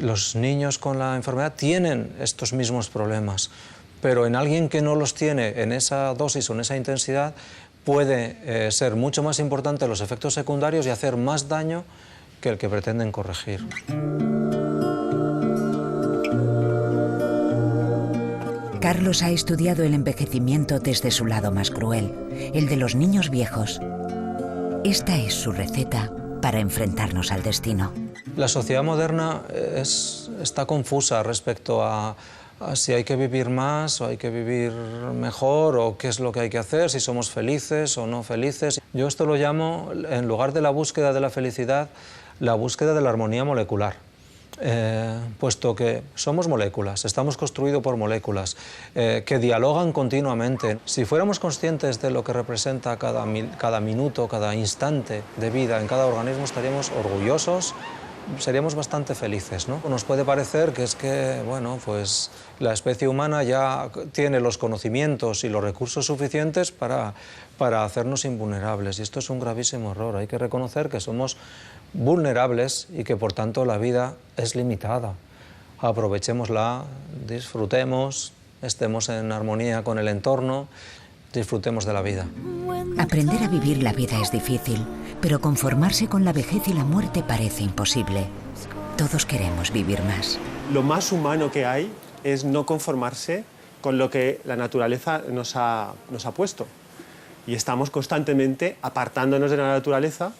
Los niños con la enfermedad tienen estos mismos problemas, pero en alguien que no los tiene en esa dosis o en esa intensidad puede ser mucho más importante los efectos secundarios y hacer más daño que el que pretenden corregir. Carlos ha estudiado el envejecimiento desde su lado más cruel, el de los niños viejos. Esta es su receta para enfrentarnos al destino. La sociedad moderna está confusa respecto a si hay que vivir más o hay que vivir mejor o qué es lo que hay que hacer, si somos felices o no felices. Yo esto lo llamo, en lugar de la búsqueda de la felicidad, la búsqueda de la armonía molecular. Puesto que somos moléculas, estamos construidos por moléculas que dialogan continuamente. Si fuéramos conscientes de lo que representa cada minuto, cada instante de vida en cada organismo, estaríamos orgullosos, seríamos bastante felices, ¿no? Nos puede parecer que es que, bueno, pues la especie humana ya tiene los conocimientos y los recursos suficientes para hacernos invulnerables, y esto es un gravísimo error. Hay que reconocer que somos vulnerables y que por tanto la vida es limitada. Aprovechémosla, disfrutemos, estemos en armonía con el entorno, disfrutemos de la vida. Aprender a vivir la vida es difícil, pero conformarse con la vejez y la muerte parece imposible. Todos queremos vivir más. Lo más humano que hay es no conformarse con lo que la naturaleza nos ha puesto. Y estamos constantemente apartándonos de la naturaleza,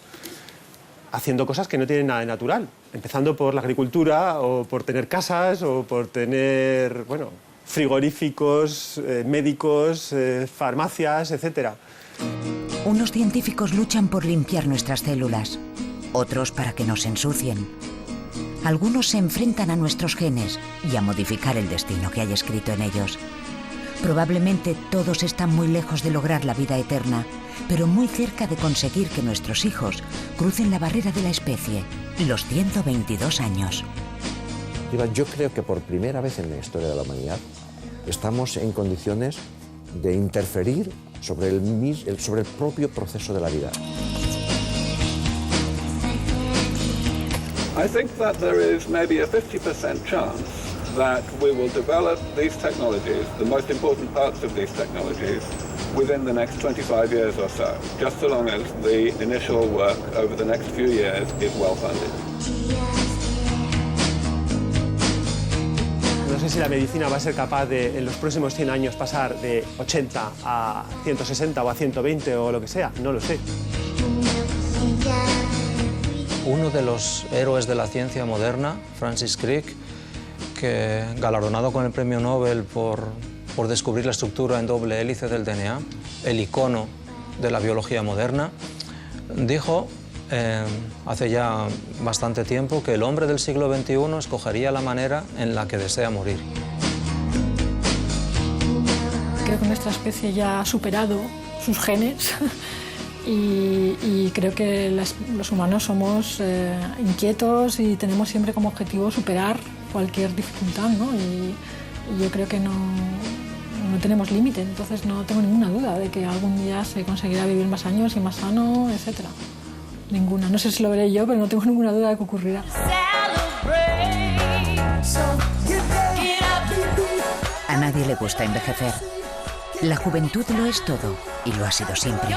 haciendo cosas que no tienen nada de natural, empezando por la agricultura o por tener casas o por tener, bueno, frigoríficos, médicos, farmacias, etc. Unos científicos luchan por limpiar nuestras células, otros para que no se ensucien. Algunos se enfrentan a nuestros genes y a modificar el destino que hay escrito en ellos. Probablemente todos están muy lejos de lograr la vida eterna, pero muy cerca de conseguir que nuestros hijos crucen la barrera de la especie, los 122 años. Iván, yo creo que por primera vez en la historia de la humanidad estamos en condiciones de interferir sobre el propio proceso de la vida. I think that there is maybe a 50% chance that we will develop these technologies, the most important parts of these technologies, within the next 25 years or so, just so long as the initial work over the next few years is well funded. No sé si la medicina va a ser capaz de, en los próximos 100 años, pasar de 80 a 160 o a 120 o lo que sea, no lo sé. Uno de los héroes de la ciencia moderna, Francis Crick, que galardonado con el premio Nobel por descubrir la estructura en doble hélice del DNA, el icono de la biología moderna, dijo hace ya bastante tiempo que el hombre del siglo XXI escogería la manera en la que desea morir. Creo que nuestra especie ya ha superado sus genes y creo que los humanos somos inquietos y tenemos siempre como objetivo superar cualquier dificultad, ¿no? Y yo creo que no tenemos límite, entonces no tengo ninguna duda de que algún día se conseguirá vivir más años y más sano, etc. Ninguna. No sé si lo veré yo, pero no tengo ninguna duda de que ocurrirá. A nadie le gusta envejecer. La juventud lo es todo y lo ha sido siempre.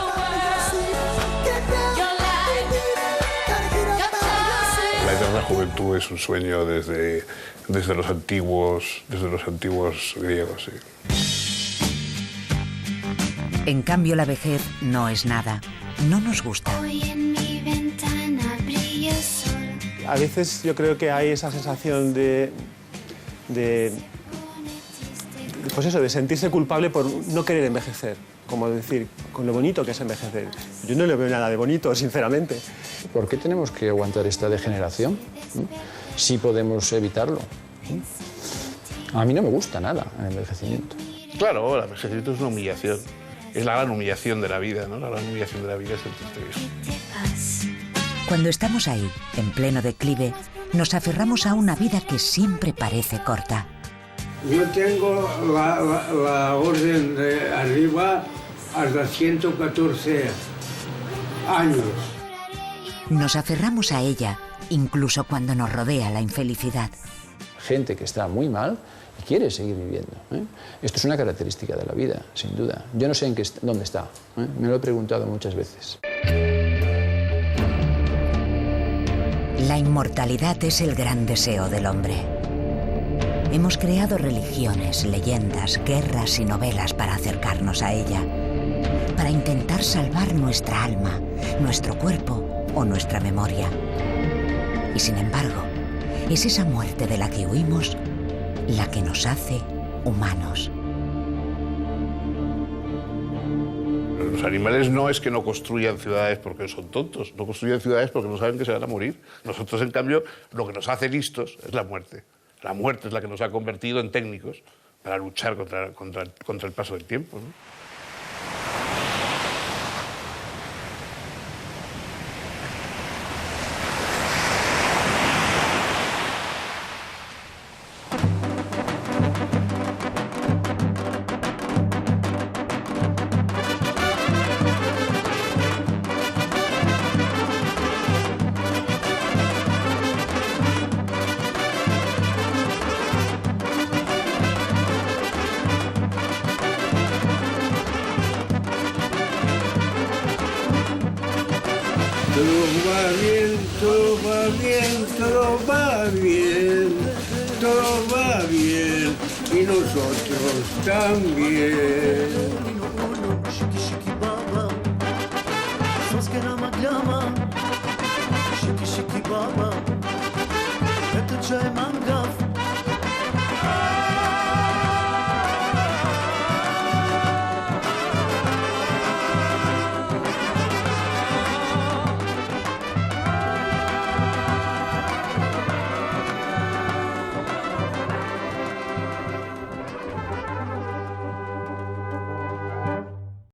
La eterna juventud es un sueño desde los antiguos griegos. Sí. En cambio, la vejez no es nada. No nos gusta. A veces yo creo que hay esa sensación pues eso, de sentirse culpable por no querer envejecer. Como decir, con lo bonito que es envejecer. Yo no le veo nada de bonito, sinceramente. ¿Por qué tenemos que aguantar esta degeneración? Si podemos evitarlo. A mí no me gusta nada el envejecimiento. Claro, el envejecimiento es una humillación. Es la gran humillación de la vida, ¿no? La gran humillación de la vida es el triste. Cuando estamos ahí, en pleno declive, nos aferramos a una vida que siempre parece corta. Yo tengo la orden de arriba hasta 114 años. Nos aferramos a ella, incluso cuando nos rodea la infelicidad. Gente que está muy mal y quiere seguir viviendo. Esto es una característica de la vida, sin duda. Yo no sé dónde está. Me lo he preguntado muchas veces. La inmortalidad es el gran deseo del hombre. Hemos creado religiones, leyendas, guerras y novelas para acercarnos a ella, para intentar salvar nuestra alma, nuestro cuerpo o nuestra memoria. Y sin embargo, es esa muerte de la que huimos la que nos hace humanos. Los animales no es que no construyan ciudades porque son tontos, no construyen ciudades porque no saben que se van a morir. Nosotros, en cambio, lo que nos hace listos es la muerte. La muerte es la que nos ha convertido en técnicos para luchar contra el paso del tiempo, ¿no? Todo va bien, todo va bien, todo va bien, todo va bien, y nosotros también. Shiki shiki baba, et çay mangaf